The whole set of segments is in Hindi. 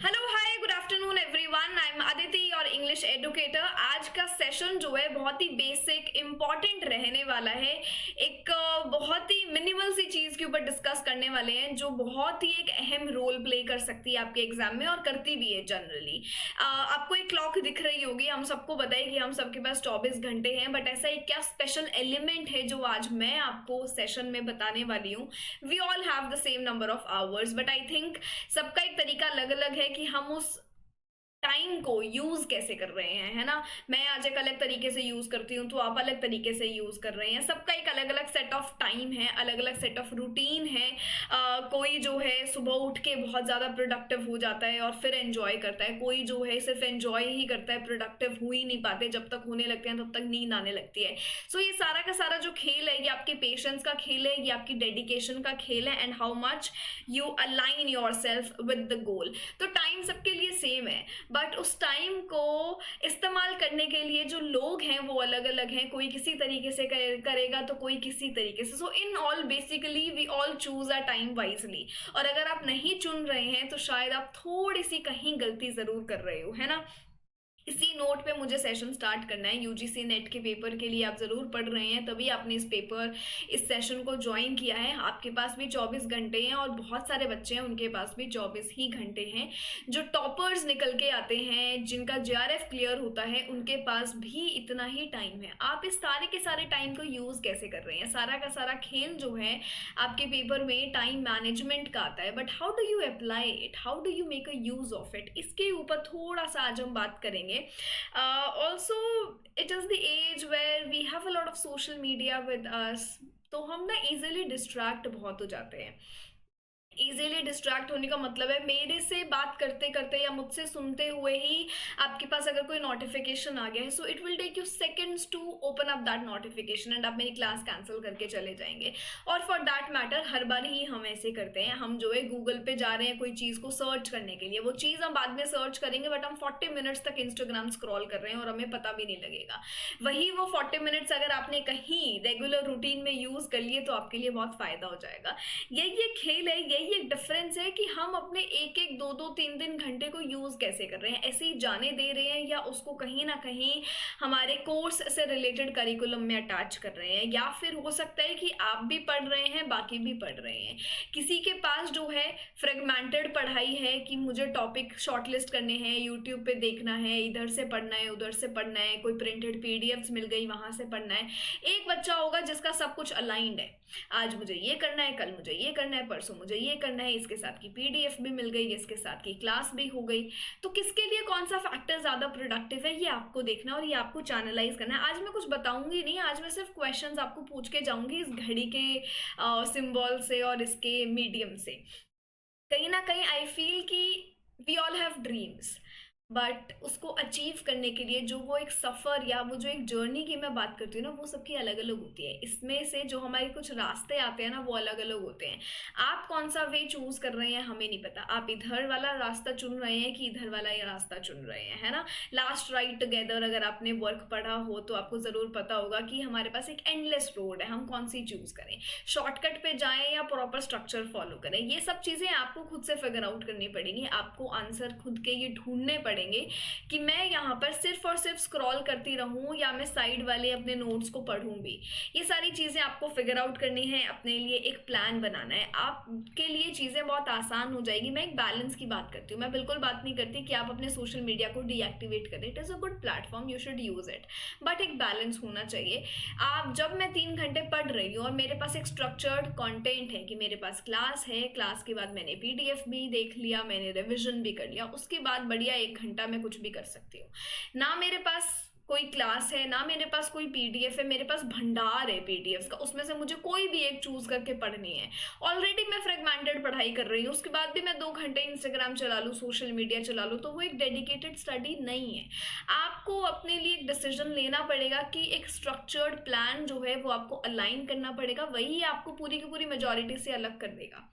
Hello hi good afternoon everyone. I am Aditi और इंग्लिश एडुकेटर। आज का सेशन जो है बहुत ही बेसिक इंपॉर्टेंट रहने वाला है। एक बहुत ही मिनिमल सी चीज के ऊपर डिस्कस करने वाले हैं जो बहुत ही एक अहम रोल प्ले कर सकती है आपके एग्जाम में और करती भी है जनरली। आपको एक क्लॉक दिख रही होगी, हम सबको पता है कि हम सबके पास 24 घंटे हैं, बट ऐसा एक क्या स्पेशल एलिमेंट है जो आज मैं आपको सेशन में बताने वाली हूँ। We all have the same number of hours, but I think सबका एक तरीका अलग अलग है कि हम उस टाइम को यूज कैसे कर रहे हैं, है ना। मैं आज एक अलग तरीके से यूज करती हूँ, तो आप अलग तरीके से यूज कर रहे हैं। सबका एक अलग अलग सेट ऑफ टाइम है, अलग अलग सेट ऑफ रूटीन है। कोई जो है सुबह उठ के बहुत ज्यादा प्रोडक्टिव हो जाता है और फिर एंजॉय करता है, कोई जो है सिर्फ एंजॉय ही करता है, प्रोडक्टिव हो ही नहीं पाते। जब तक होने लगते हैं तब तक नींद आने लगती है। सो ये सारा का सारा जो खेल है, ये आपके पेशेंस का खेल है, ये आपकी डेडिकेशन का खेल है, and how much you align your self with the goal. तो टाइम सबके लिए सेम है, बट उस टाइम को इस्तेमाल करने के लिए जो लोग हैं वो अलग अलग हैं। कोई किसी तरीके से करेगा तो कोई किसी तरीके से। So in all basically we all choose a time wisely. और अगर आप नहीं चुन रहे हैं तो शायद आप थोड़ी सी कहीं गलती जरूर कर रहे हो, है ना। इसी नोट पे मुझे सेशन स्टार्ट करना है। यूजीसी नेट के पेपर के लिए आप ज़रूर पढ़ रहे हैं, तभी आपने इस सेशन को ज्वाइन किया है। आपके पास भी 24 घंटे हैं और बहुत सारे बच्चे हैं उनके पास भी 24 ही घंटे हैं। जो टॉपर्स निकल के आते हैं, जिनका जेआरएफ क्लियर होता है, उनके पास भी इतना ही टाइम है। आप इस सारे के सारे टाइम को यूज़ कैसे कर रहे हैं? सारा का सारा खेल जो है आपके पेपर में टाइम मैनेजमेंट का आता है, but how do you apply it, how do you make a use of it, इसके ऊपर थोड़ा सा आज हम बात करेंगे। Also, it is the age where we have a lot of social media with us, तो हम ना इजीली डिस्ट्रैक्ट बहुत हो जाते हैं। इजीली डिस्ट्रैक्ट होने का मतलब है मेरे से बात करते करते या मुझसे सुनते हुए ही आपके पास अगर कोई नोटिफिकेशन आ गया है, so it will take you seconds to open up that notification and आप मेरी क्लास कैंसिल करके चले जाएंगे। और फॉर दैट मैटर हर बार ही हम ऐसे करते हैं। हम जो है गूगल पे जा रहे हैं कोई चीज़ को सर्च करने के लिए, वो चीज़ हम बाद में सर्च करेंगे, बट हम 40 मिनट्स तक इंस्टाग्राम स्क्रॉल कर रहे हैं और हमें पता भी नहीं लगेगा। वही वो 40 मिनट्स अगर आपने कहीं रेगुलर रूटीन में यूज़ कर लिए तो आपके लिए बहुत फ़ायदा हो जाएगा। यही एक खेल है, यही एक डिफरेंस है कि हम अपने एक एक दो दो तीन तीन घंटे को यूज कैसे कर रहे हैं। ऐसे ही जाने दे रहे हैं या उसको कहीं ना कहीं हमारे कोर्स से रिलेटेड करिकुलम में अटैच कर रहे हैं, या फिर हो सकता है कि आप भी पढ़ रहे हैं, बाकी भी पढ़ रहे हैं। किसी के पास जो है फ्रेगमेंटेड पढ़ाई है कि मुझे टॉपिक शॉर्टलिस्ट करने हैं, यूट्यूब पे देखना है, इधर से पढ़ना है, उधर से पढ़ना है, कोई प्रिंटेड पीडीएफ्स मिल गई वहां से पढ़ना है। एक बच्चा होगा जिसका सब कुछ अलाइंड है, आज मुझे ये करना है, कल मुझे ये करना है, परसों मुझे ये करना है, इसके साथ की पीडीएफ भी मिल गई, इसके साथ की क्लास भी हो गई। तो किसके लिए कौन सा फैक्टर ज्यादा प्रोडक्टिव है, ये आपको देखना और ये आपको चैनलाइज करना है। आज मैं कुछ बताऊंगी नहीं, आज मैं सिर्फ क्वेश्चंस आपको पूछ के जाऊंगी इस घड़ी के सिंबल से और इसके मीडियम से। कहीं ना कहीं आई फील कि we all have dreams, but उसको अचीव करने के लिए जो वो एक सफ़र या वो जो एक जर्नी की मैं बात करती हूँ ना, वो सबकी अलग अलग होती है। इसमें से जो हमारे कुछ रास्ते आते हैं ना, वो अलग अलग होते हैं। आप कौन सा वे चूज कर रहे हैं हमें नहीं पता। आप इधर वाला रास्ता चुन रहे हैं कि इधर वाला ये रास्ता चुन रहे हैं, है ना। लास्ट राइड टुगेदर अगर आपने वर्क पढ़ा हो तो आपको ज़रूर पता होगा कि हमारे पास एक एंडलेस रोड है, हम कौन सी चूज करें, शॉर्टकट पे जाएं या प्रॉपर स्ट्रक्चर फॉलो करें। ये सब चीज़ें आपको खुद से फिगर आउट करनी पड़ेंगी, आपको आंसर खुद के ये ढूंढने पड़ेंगे कि मैं यहाँ पर सिर्फ और सिर्फ स्क्रॉल करती रहूं या मैं साइड वाले अपने नोट्स को पढ़ूं भी। ये सारी चीज़ें आपको फिगर आउट करनी है, अपने लिए एक प्लान बनाना है। आपके लिए चीज़ें बहुत आसान हो जाएगी। मैं एक बैलेंस की बात करती हूँ, मैं बिल्कुल बात नहीं करती कि आप अपने सोशल मीडिया को डीएक्टिवेट करें। It is a good platform, you should use it, but एक बैलेंस होना चाहिए। आप जब मैं 3 घंटे पढ़ रही हूँ और मेरे पास एक स्ट्रक्चर्ड कंटेंट है कि मेरे पास क्लास है, क्लास के बाद मैंने पीडीएफ भी देख लिया, मैंने रिविजन भी कर लिया, उसके बाद बढ़िया 1 घंटा मैं कुछ भी कर सकती हूँ। ना मेरे पास कोई क्लास है, ना मेरे पास कोई पीडीएफ है, मेरे पास भंडार है पीडीएफ का, उसमें से मुझे कोई भी एक चूज करके पढ़नी है। ऑलरेडी मैं फ्रेगमेंटेड पढ़ाई कर रही हूँ, उसके बाद भी मैं 2 घंटे इंस्टाग्राम चला लूँ, सोशल मीडिया चला लूँ, तो वो एक डेडिकेटेड स्टडी नहीं है। आपको अपने लिए एक डिसीजन लेना पड़ेगा कि एक स्ट्रक्चर्ड प्लान जो है वो आपको अलाइन करना पड़ेगा, वही आपको पूरी की पूरी मेजोरिटी से अलग कर देगा।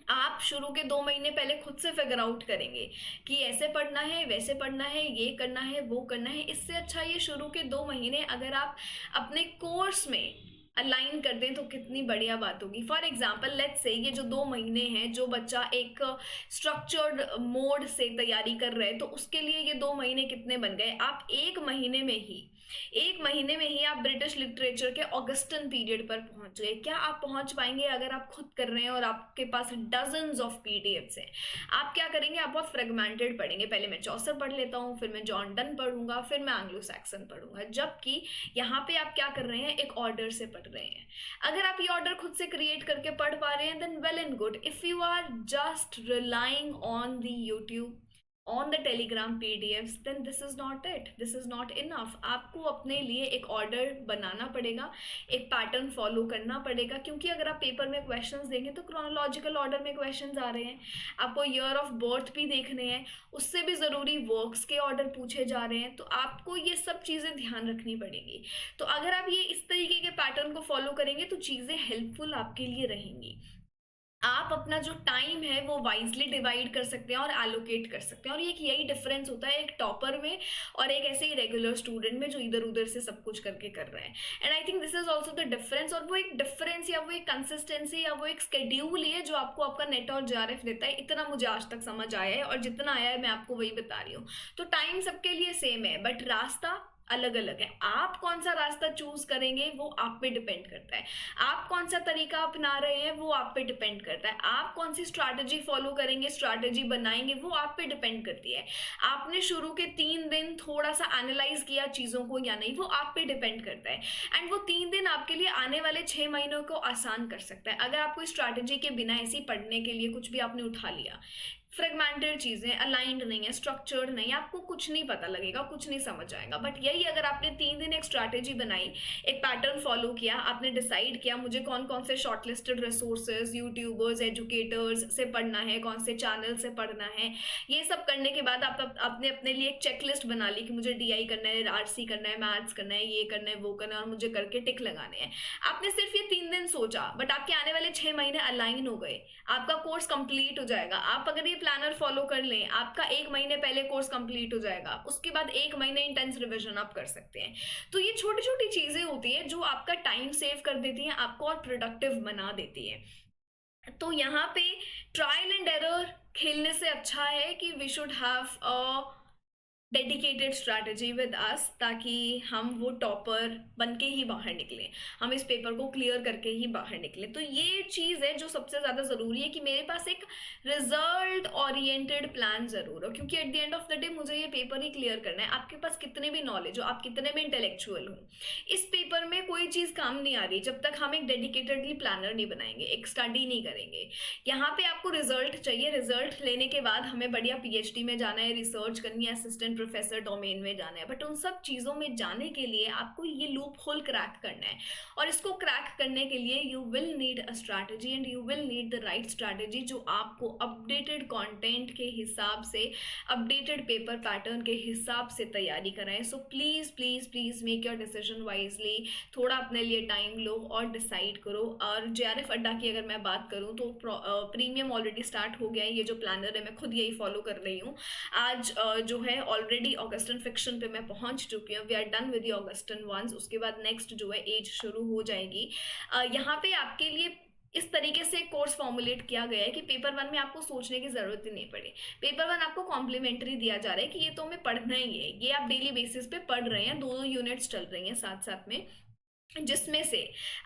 आप शुरू के 2 महीने पहले खुद से फिगर आउट करेंगे कि ऐसे पढ़ना है, वैसे पढ़ना है, ये करना है, वो करना है। इससे अच्छा ये शुरू के 2 महीने अगर आप अपने कोर्स में अलाइन कर दें तो कितनी बढ़िया बात होगी। फॉर एग्जाम्पल लेट्स से ये जो 2 महीने हैं, जो बच्चा एक स्ट्रक्चर्ड मोड से तैयारी कर रहे हैं, तो उसके लिए ये 2 महीने कितने बन गए? आप एक महीने में ही आप ब्रिटिश लिटरेचर के ऑगस्टन पीरियड पर पहुंच गए। क्या आप पहुंच पाएंगे अगर आप खुद कर रहे हैं और आपके पास डजन्स ऑफ पीडीएफ्स हैं? आप क्या करेंगे? आप बहुत फ्रेगमेंटेड पढ़ेंगे, पहले मैं चौसर पढ़ लेता हूँ, फिर मैं जॉन डन पढ़ूंगा, फिर मैं एंग्लो सैक्सन पढ़ूंगा। जबकि यहाँ पे आप क्या कर रहे हैं? एक ऑर्डर से पढ़ रहे हैं। अगर आप ये ऑर्डर खुद से क्रिएट करके पढ़ पा रहे हैं, then well and good. If you are just relying on the YouTube, on the telegram pdfs, then this is not it, this is not enough। आपको अपने लिए एक ऑर्डर बनाना पड़ेगा, एक पैटर्न फॉलो करना पड़ेगा, क्योंकि अगर आप पेपर में क्वेश्चंस देंगे तो क्रोनोलॉजिकल ऑर्डर में क्वेश्चंस आ रहे हैं, आपको ईयर ऑफ बर्थ भी देखने हैं, उससे भी ज़रूरी वर्क्स के ऑर्डर पूछे जा रहे हैं, तो आपको ये सब चीज़ें ध्यान रखनी पड़ेगी। तो अगर आप ये इस तरीके के पैटर्न को फॉलो करेंगे तो चीज़ें हेल्पफुल आपके लिए रहेंगी। आप अपना जो टाइम है वो वाइजली डिवाइड कर सकते हैं और एलोकेट कर सकते हैं, और एक यही डिफरेंस होता है एक टॉपर में और एक ऐसे ही रेगुलर स्टूडेंट में जो इधर उधर से सब कुछ करके कर रहे हैं। And I think this is also the difference. और वो एक डिफरेंस या वो एक कंसिस्टेंसी या वो एक स्केड्यूल ही है जो आपको आपका नेट और जेआरएफ देता है। इतना मुझे आज तक समझ आया है, और जितना आया है मैं आपको वही बता रही हूँ। तो टाइम सबके लिए सेम है, बट रास्ता अलग अलग है। आप कौन सा रास्ता चूज करेंगे वो आप पे डिपेंड करता है। आप कौन सा तरीका अपना रहे हैं वो आप पे डिपेंड करता है। आप कौन सी स्ट्रैटेजी फॉलो करेंगे, स्ट्रैटेजी बनाएंगे, वो आप पे डिपेंड करती है। आपने शुरू के 3 दिन थोड़ा सा एनालाइज किया चीज़ों को या नहीं, वो आप पे डिपेंड करता है। एंड वो 3 दिन आपके लिए आने वाले 6 महीनों को आसान कर सकता है। अगर आप कोई स्ट्रैटेजी के बिना ऐसे ही पढ़ने के लिए कुछ भी आपने उठा लिया, फ्रेगमेंटेड चीज़ें, अलाइंड नहीं है, स्ट्रक्चर्ड नहीं, आपको कुछ नहीं पता लगेगा, कुछ नहीं समझ आएगा। बट यही अगर आपने 3 दिन एक स्ट्रैटेजी बनाई, एक पैटर्न फॉलो किया, आपने डिसाइड किया मुझे कौन कौन से शॉर्टलिस्टेड रिसोर्सेज, यूट्यूबर्स, एजुकेटर्स से पढ़ना है, कौन से चैनल से पढ़ना है, ये सब करने के बाद आपने अपने लिए एक चेकलिस्ट बना ली कि मुझे डीआई करना है, आरसी करना है, मैथ्स करना है, ये करना है, वो करना है, और मुझे करके टिक लगाने हैं। आपने सिर्फ ये 3 दिन सोचा, बट आपके आने वाले 6 महीने अलाइन हो गए, आपका कोर्स कंप्लीट हो जाएगा। आप अगर ये प्लानर फॉलो कर लें, आपका 1 महीने पहले कोर्स कंप्लीट हो जाएगा, उसके बाद 1 महीने इंटेंस रिवीजन आप कर सकते हैं। तो ये छोटी छोटी चीजें होती हैं जो आपका टाइम सेव कर देती हैं, आपको और प्रोडक्टिव बना देती है। तो यहाँ पे ट्रायल एंड एरर खेलने से अच्छा है कि we should have a dedicated strategy with us, ताकि हम वो टॉपर बन के ही बाहर निकलें, हम इस पेपर को क्लियर करके ही बाहर निकलें। तो ये चीज़ है जो सबसे ज़्यादा ज़रूरी है कि मेरे पास एक रिजल्ट ओरिएंटेड प्लान ज़रूर हो, क्योंकि at the end of the day मुझे ये पेपर ही क्लियर करना है। आपके पास कितने भी नॉलेज हो, आप कितने भी इंटेलेक्चुअल हो, इस पेपर में कोई चीज़ काम नहीं आ रही जब तक हम एक डेडिकेटेडली प्लानर नहीं बनाएंगे, एक स्टडी नहीं करेंगे। यहाँ पे आपको रिजल्ट चाहिए, रिजल्ट लेने के बाद हमें बढ़िया पीएचडी में जाना है, रिसर्च करनी है, असिस्टेंट प्रोफेसर डोमेन में जाना है, बट उन सब चीज़ों में जाने के लिए आपको ये लूप होल क्रैक करना है। और इसको क्रैक करने के लिए you will need a strategy, and you will need the right strategy जो आपको अपडेटेड कंटेंट के हिसाब से, अपडेटेड पेपर पैटर्न के हिसाब से तैयारी कराएं। So please please please make your decision wisely, थोड़ा अपने लिए टाइम लो और डिसाइड करो। और जेआरएफ अड्डा की अगर मैं बात करूँ तो प्रीमियम ऑलरेडी स्टार्ट हो गया है। ये जो प्लानर है मैं खुद यही फॉलो कर रही हूँ। आज जो है ऑलरेडी ऑगस्टन फिक्शन पे मैं पहुंच चुकी हूँ। We are done with the August ones. उसके बाद नेक्स्ट जो है एज शुरू हो जाएगी। यहाँ पे आपके लिए इस तरीके से कोर्स फॉर्मुलेट किया गया है कि पेपर 1 में आपको सोचने की जरूरत ही नहीं पड़े। पेपर 1 आपको कॉम्प्लीमेंट्री दिया जा रहा है कि ये तो हमें पढ़ना ही है, ये आप डेली बेसिस पे पढ़ रहे हैं, 2 यूनिट्स चल रही हैं साथ साथ में, जिसमें से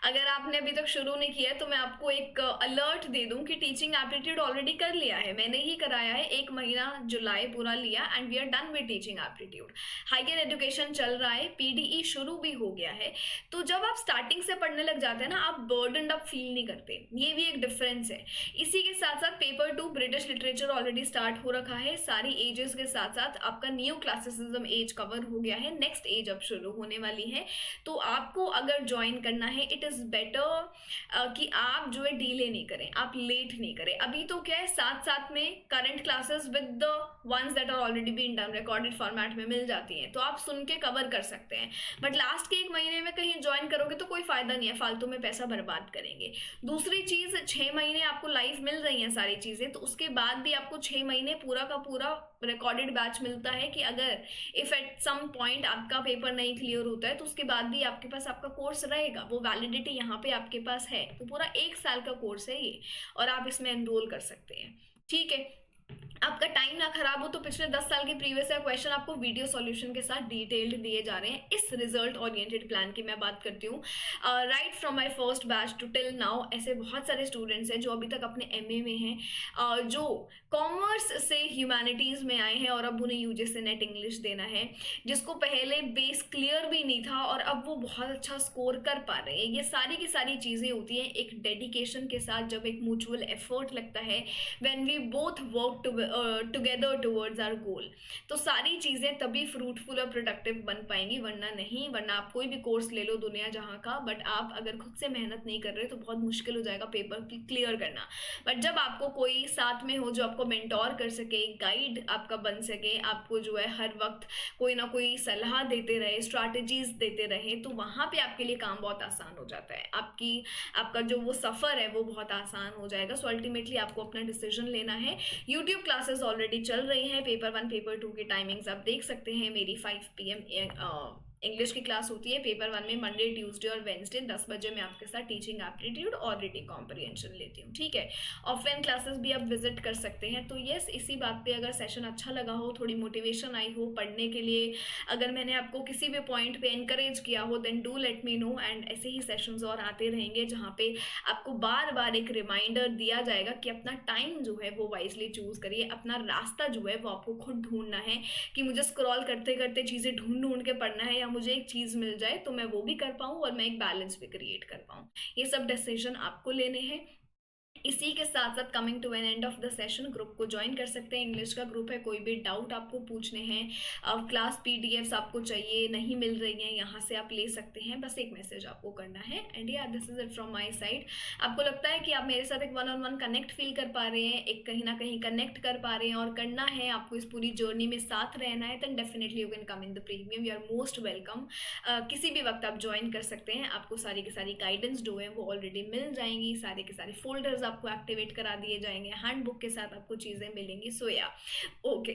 अगर आपने अभी तक शुरू नहीं किया है तो मैं आपको एक अलर्ट दे दूं कि टीचिंग एप्टीट्यूड ऑलरेडी कर लिया है, मैंने ही कराया है। 1 महीना जुलाई पूरा लिया and we are done with teaching aptitude. Higher education चल रहा है, पीडीई शुरू भी हो गया है। तो जब आप स्टार्टिंग से पढ़ने लग जाते हैं ना, आप बर्डनड अप फील नहीं करते, ये भी एक डिफरेंस है। इसी के साथ साथ paper 2 British literature already start हो रखा है, सारी एजेस के साथ साथ आपका न्यू क्लासिसिज्म एज कवर हो गया है, नेक्स्ट एज अब शुरू होने वाली है। तो आपको अगर ज्वाइन करना है, इट इज बेटर कि आप जो है डीले नहीं करें, आप लेट नहीं करें। अभी तो क्या है, साथ साथ में current classes with the ones that are already been done recorded format में मिल जाती हैं, तो आप सुन के कवर कर सकते हैं। बट लास्ट के 1 महीने में कहीं ज्वाइन करोगे तो कोई फायदा नहीं है, फालतू में पैसा बर्बाद करेंगे। दूसरी चीज, 6 महीने आपको लाइव मिल रही हैं सारी चीजें, तो उसके बाद भी आपको 6 महीने पूरा का पूरा रिकॉर्डेड बैच मिलता है कि अगर इफ एट सम पॉइंट आपका पेपर नहीं क्लियर होता है तो उसके बाद भी आपके पास आपका कोर्स रहेगा, वो वैलिडिटी यहाँ पे आपके पास है, तो पूरा 1 साल का कोर्स है ये, और आप इसमें एनरोल कर सकते हैं। ठीक है, आपका टाइम ना खराब हो तो पिछले 10 साल के प्रीवियस ईयर क्वेश्चन आपको वीडियो सॉल्यूशन के साथ डिटेल्ड दिए जा रहे हैं। इस रिजल्ट ओरिएंटेड प्लान की मैं बात करती हूँ, right from my first batch to till now. ऐसे बहुत सारे स्टूडेंट्स हैं जो अभी तक अपने एमए में हैं, जो कॉमर्स से ह्यूमैनिटीज़ में आए हैं और अब उन्हें यूजीसी नेट इंग्लिश देना है, जिसको पहले बेस क्लियर भी नहीं था और अब वो बहुत अच्छा स्कोर कर पा रहे हैं। ये सारी की सारी चीज़ें होती हैं एक डेडिकेशन के साथ, जब एक म्यूचुअल एफर्ट लगता है, when we both work together towards our goal, तो सारी चीज़ें तभी फ्रूटफुल और प्रोडक्टिव बन पाएंगी, वरना नहीं। वरना आप कोई भी कोर्स ले लो दुनिया जहाँ का, बट आप अगर खुद से मेहनत नहीं कर रहे तो बहुत मुश्किल हो जाएगा पेपर क्लियर करना। बट जब आपको कोई साथ में हो जो आपको मेंटोर कर सके, गाइड आपका बन सके, आपको जो है हर वक्त कोई ना कोई सलाह देते रहे, स्ट्रैटेजीज देते रहे, तो वहाँ पे आपके लिए काम बहुत आसान हो जाता है। आपका जो वो सफ़र है वो बहुत आसान हो जाएगा। सो अल्टीमेटली आपको अपना डिसीजन लेना है। यूट्यूब क्लासेस ऑलरेडी चल रही हैं, पेपर 1 पेपर 2 की टाइमिंग्स आप देख सकते हैं। मेरी 5 PM इंग्लिश की क्लास होती है पेपर 1 में, मंडे ट्यूसडे और वेंसडे 10 बजे मैं आपके साथ टीचिंग एप्टीट्यूड और रीडिंग कॉम्प्रिहेंशन लेती हूँ। ठीक है, ऑफलाइन क्लासेस भी आप विजिट कर सकते हैं। तो यस, इसी बात पे अगर सेशन अच्छा लगा हो, थोड़ी मोटिवेशन आई हो पढ़ने के लिए, अगर मैंने आपको किसी भी पॉइंट पे एनकरेज किया हो, then do let me know. And ऐसे ही सेशंस और आते रहेंगे जहाँ पे आपको बार बार एक रिमाइंडर दिया जाएगा कि अपना टाइम जो है वो वाइजली चूज करिए, अपना रास्ता जो है वो आपको खुद ढूंढना है, कि मुझे स्क्रॉल करते करते चीज़ें ढूंढ ढूंढ के पढ़ना है, या मुझे एक चीज़ मिल जाए तो मैं वो भी कर पाऊँ और मैं एक बैलेंस भी क्रिएट कर पाऊँ। ये सब डिसीजन आपको लेने हैं। इसी के साथ साथ coming to an end of the session, group को ज्वाइन कर सकते हैं। इंग्लिश का ग्रुप है, कोई भी डाउट आपको पूछने हैं, क्लास पीडीएफ्स आपको चाहिए, नहीं मिल रही हैं, यहाँ से आप ले सकते हैं। बस एक मैसेज आपको करना है। एंड या this is it from my side. आपको लगता है कि आप मेरे साथ एक 1-on-1 कनेक्ट फील कर पा रहे हैं, एक कहीं ना कहीं कनेक्ट कर पा रहे हैं और करना है आपको इस पूरी जर्नी में साथ रहना है, then definitely you can come in the premium. You are most welcome. किसी भी वक्त आप ज्वाइन कर सकते हैं। आपको सारी की सारी गाइडेंस जो है वो ऑलरेडी मिल जाएंगी, सारे के सारे फोल्डर्स आपको एक्टिवेट करा दिए जाएंगे, हैंडबुक के साथ आपको चीज़ें मिलेंगी। सो या ओके